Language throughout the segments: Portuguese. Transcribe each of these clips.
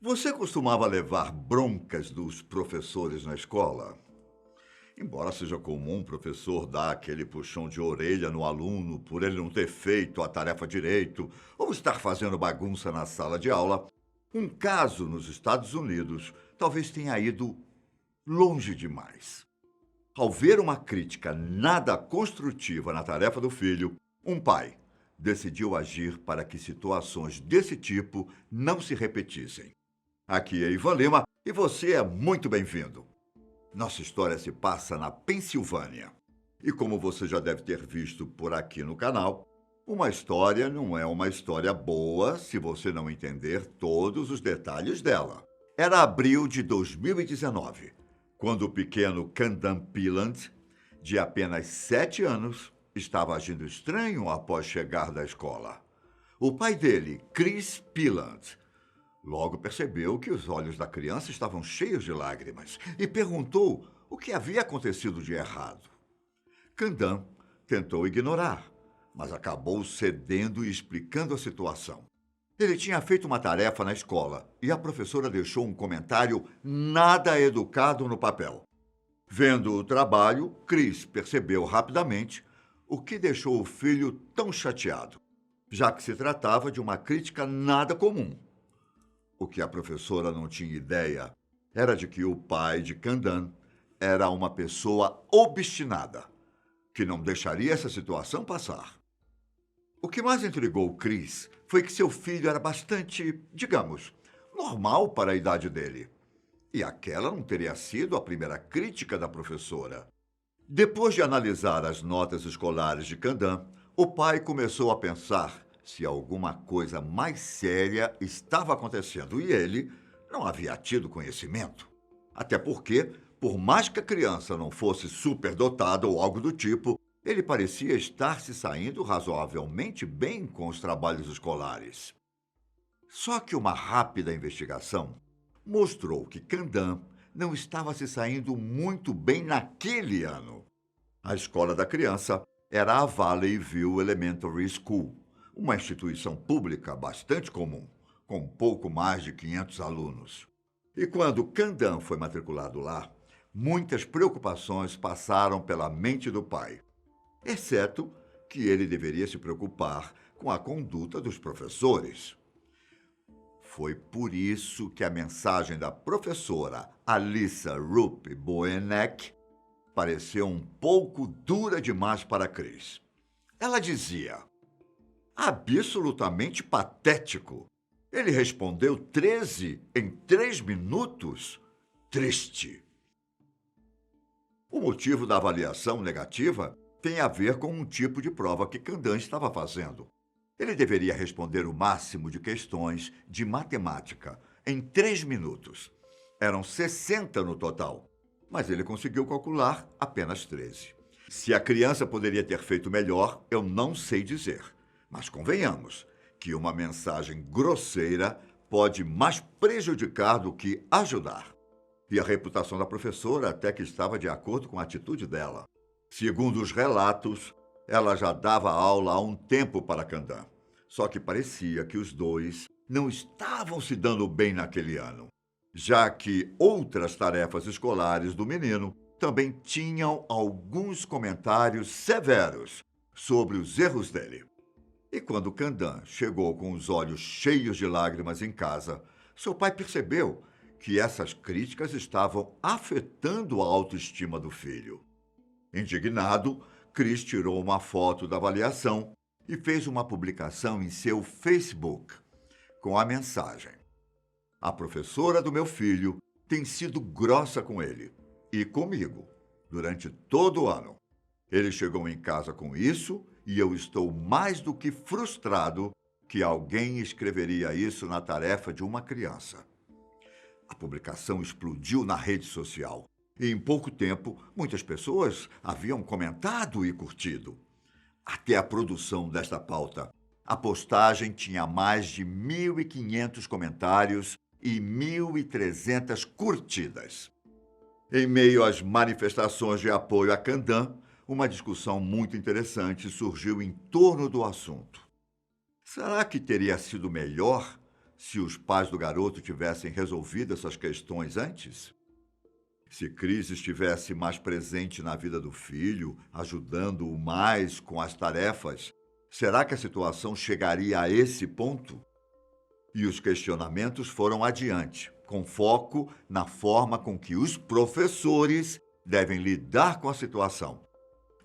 Você costumava levar broncas dos professores na escola? Embora seja comum o professor dar aquele puxão de orelha no aluno por ele não ter feito a tarefa direito ou estar fazendo bagunça na sala de aula, um caso nos Estados Unidos talvez tenha ido longe demais. Ao ver uma crítica nada construtiva na tarefa do filho, um pai decidiu agir para que situações desse tipo não se repetissem. Aqui é Ivan Lima e você é muito bem-vindo. Nossa história se passa na Pensilvânia. E como você já deve ter visto por aqui no canal, uma história não é uma história boa se você não entender todos os detalhes dela. Era abril de 2019, quando o pequeno Candan Pillant, de apenas 7 anos, estava agindo estranho após chegar da escola. O pai dele, Chris Pillant, logo percebeu que os olhos da criança estavam cheios de lágrimas e perguntou o que havia acontecido de errado. Candan tentou ignorar, mas acabou cedendo e explicando a situação. Ele tinha feito uma tarefa na escola e a professora deixou um comentário nada educado no papel. Vendo o trabalho, Chris percebeu rapidamente o que deixou o filho tão chateado, já que se tratava de uma crítica nada comum. O que a professora não tinha ideia era de que o pai de Candan era uma pessoa obstinada, que não deixaria essa situação passar. O que mais intrigou Chris foi que seu filho era bastante, digamos, normal para a idade dele. E aquela não teria sido a primeira crítica da professora. Depois de analisar as notas escolares de Candan, o pai começou a pensar se alguma coisa mais séria estava acontecendo e ele não havia tido conhecimento. Até porque, por mais que a criança não fosse superdotada ou algo do tipo, ele parecia estar se saindo razoavelmente bem com os trabalhos escolares. Só que uma rápida investigação mostrou que Candan não estava se saindo muito bem naquele ano. A escola da criança era a Valley View Elementary School, uma instituição pública bastante comum, com pouco mais de 500 alunos. E quando Candan foi matriculado lá, muitas preocupações passaram pela mente do pai, exceto que ele deveria se preocupar com a conduta dos professores. Foi por isso que a mensagem da professora Alissa Rupp Boenek pareceu um pouco dura demais para Chris. Ela dizia: absolutamente patético. Ele respondeu 13 em 3 minutos? Triste. O motivo da avaliação negativa tem a ver com um tipo de prova que Candan estava fazendo. Ele deveria responder o máximo de questões de matemática em 3 minutos. Eram 60 no total, mas ele conseguiu calcular apenas 13. Se a criança poderia ter feito melhor, eu não sei dizer. Mas convenhamos que uma mensagem grosseira pode mais prejudicar do que ajudar. E a reputação da professora até que estava de acordo com a atitude dela. Segundo os relatos, ela já dava aula há um tempo para Candan. Só que parecia que os dois não estavam se dando bem naquele ano, já que outras tarefas escolares do menino também tinham alguns comentários severos sobre os erros dele. E quando Candan chegou com os olhos cheios de lágrimas em casa, seu pai percebeu que essas críticas estavam afetando a autoestima do filho. Indignado, Chris tirou uma foto da avaliação e fez uma publicação em seu Facebook com a mensagem: a professora do meu filho tem sido grossa com ele e comigo durante todo o ano. Ele chegou em casa com isso e eu estou mais do que frustrado que alguém escreveria isso na tarefa de uma criança. A publicação explodiu na rede social e, em pouco tempo, muitas pessoas haviam comentado e curtido. Até a produção desta pauta, a postagem tinha mais de 1.500 comentários e 1.300 curtidas. Em meio às manifestações de apoio a Candan, uma discussão muito interessante surgiu em torno do assunto. Será que teria sido melhor se os pais do garoto tivessem resolvido essas questões antes? Se Cris estivesse mais presente na vida do filho, ajudando-o mais com as tarefas, será que a situação chegaria a esse ponto? E os questionamentos foram adiante, com foco na forma com que os professores devem lidar com a situação.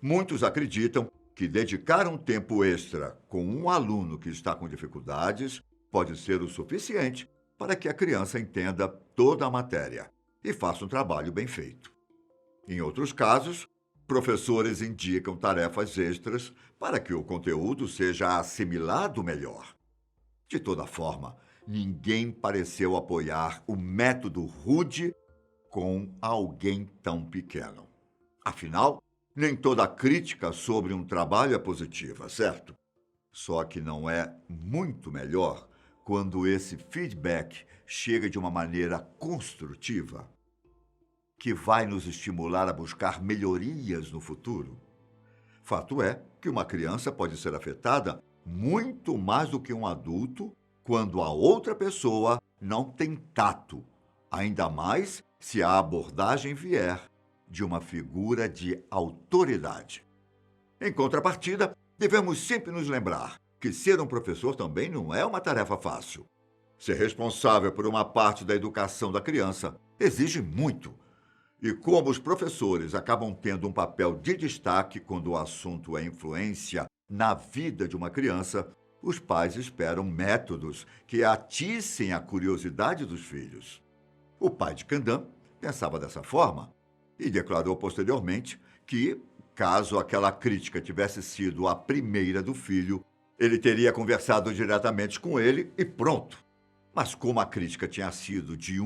Muitos acreditam que dedicar um tempo extra com um aluno que está com dificuldades pode ser o suficiente para que a criança entenda toda a matéria e faça um trabalho bem feito. Em outros casos, professores indicam tarefas extras para que o conteúdo seja assimilado melhor. De toda forma, ninguém pareceu apoiar o método rude com alguém tão pequeno. Afinal, nem toda crítica sobre um trabalho é positiva, certo? Só que não é muito melhor quando esse feedback chega de uma maneira construtiva, que vai nos estimular a buscar melhorias no futuro? Fato é que uma criança pode ser afetada muito mais do que um adulto quando a outra pessoa não tem tato, ainda mais se a abordagem vier de uma figura de autoridade. Em contrapartida, devemos sempre nos lembrar que ser um professor também não é uma tarefa fácil. Ser responsável por uma parte da educação da criança exige muito. E como os professores acabam tendo um papel de destaque quando o assunto é influência na vida de uma criança, os pais esperam métodos que atissem a curiosidade dos filhos. O pai de Kandan pensava dessa forma e declarou posteriormente que, caso aquela crítica tivesse sido a primeira do filho, ele teria conversado diretamente com ele e pronto. Mas como a crítica tinha sido de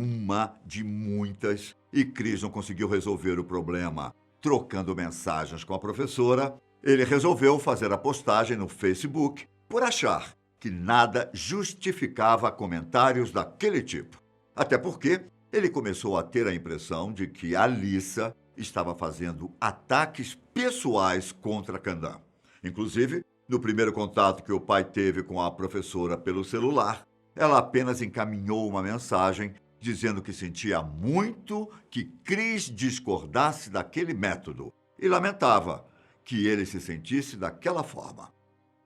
muitas, e Cris não conseguiu resolver o problema trocando mensagens com a professora, ele resolveu fazer a postagem no Facebook por achar que nada justificava comentários daquele tipo. Até porque ele começou a ter a impressão de que a Alissa estava fazendo ataques pessoais contra Kandan. Inclusive, no primeiro contato que o pai teve com a professora pelo celular, ela apenas encaminhou uma mensagem dizendo que sentia muito que Cris discordasse daquele método e lamentava que ele se sentisse daquela forma.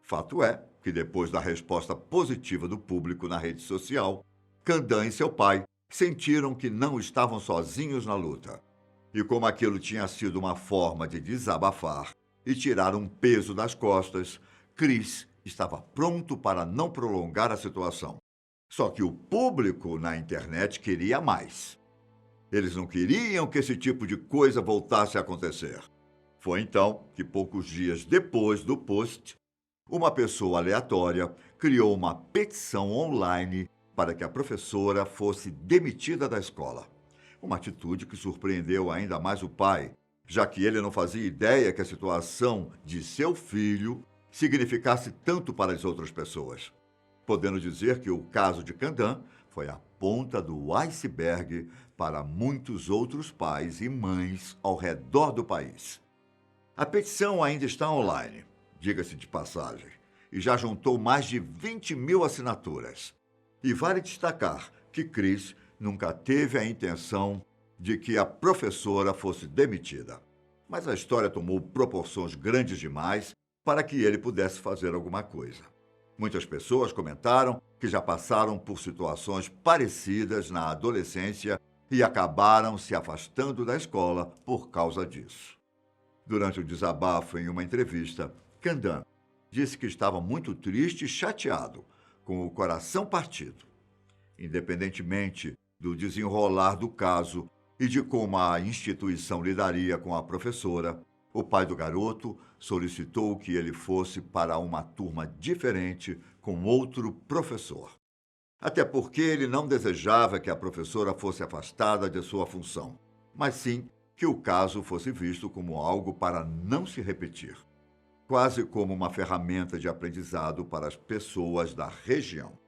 Fato é que depois da resposta positiva do público na rede social, Kandan e seu pai sentiram que não estavam sozinhos na luta. E como aquilo tinha sido uma forma de desabafar e tirar um peso das costas, Cris estava pronto para não prolongar a situação. Só que o público na internet queria mais. Eles não queriam que esse tipo de coisa voltasse a acontecer. Foi então que, poucos dias depois do post, uma pessoa aleatória criou uma petição online para que a professora fosse demitida da escola. Uma atitude que surpreendeu ainda mais o pai, já que ele não fazia ideia que a situação de seu filho significasse tanto para as outras pessoas. Podendo dizer que o caso de Kandan foi a ponta do iceberg para muitos outros pais e mães ao redor do país. A petição ainda está online, diga-se de passagem, e já juntou mais de 20 mil assinaturas. E vale destacar que Cris nunca teve a intenção de que a professora fosse demitida. Mas a história tomou proporções grandes demais para que ele pudesse fazer alguma coisa. Muitas pessoas comentaram que já passaram por situações parecidas na adolescência e acabaram se afastando da escola por causa disso. Durante o desabafo em uma entrevista, Kandan disse que estava muito triste e chateado, com o coração partido. Independentemente do desenrolar do caso e de como a instituição lidaria com a professora, o pai do garoto solicitou que ele fosse para uma turma diferente com outro professor. Até porque ele não desejava que a professora fosse afastada de sua função, mas sim que o caso fosse visto como algo para não se repetir, quase como uma ferramenta de aprendizado para as pessoas da região.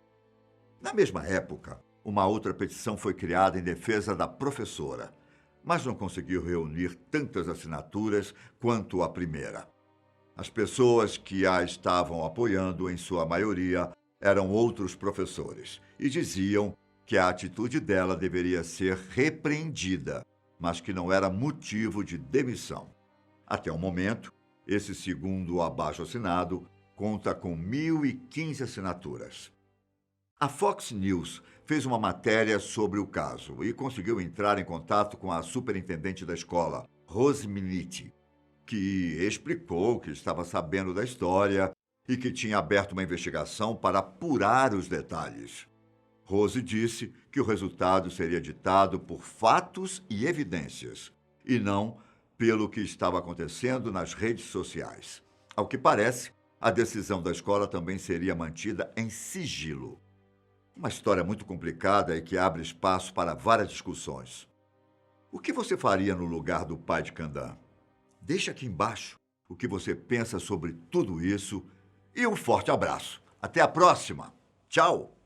Na mesma época, uma outra petição foi criada em defesa da professora, mas não conseguiu reunir tantas assinaturas quanto a primeira. As pessoas que a estavam apoiando, em sua maioria, eram outros professores e diziam que a atitude dela deveria ser repreendida, mas que não era motivo de demissão. Até o momento, esse segundo abaixo-assinado conta com 1.015 assinaturas. A Fox News fez uma matéria sobre o caso e conseguiu entrar em contato com a superintendente da escola, Rose Miniti, que explicou que estava sabendo da história e que tinha aberto uma investigação para apurar os detalhes. Rose disse que o resultado seria ditado por fatos e evidências, e não pelo que estava acontecendo nas redes sociais. Ao que parece, a decisão da escola também seria mantida em sigilo. Uma história muito complicada e que abre espaço para várias discussões. O que você faria no lugar do pai de Candan? Deixe aqui embaixo o que você pensa sobre tudo isso e um forte abraço. Até a próxima. Tchau!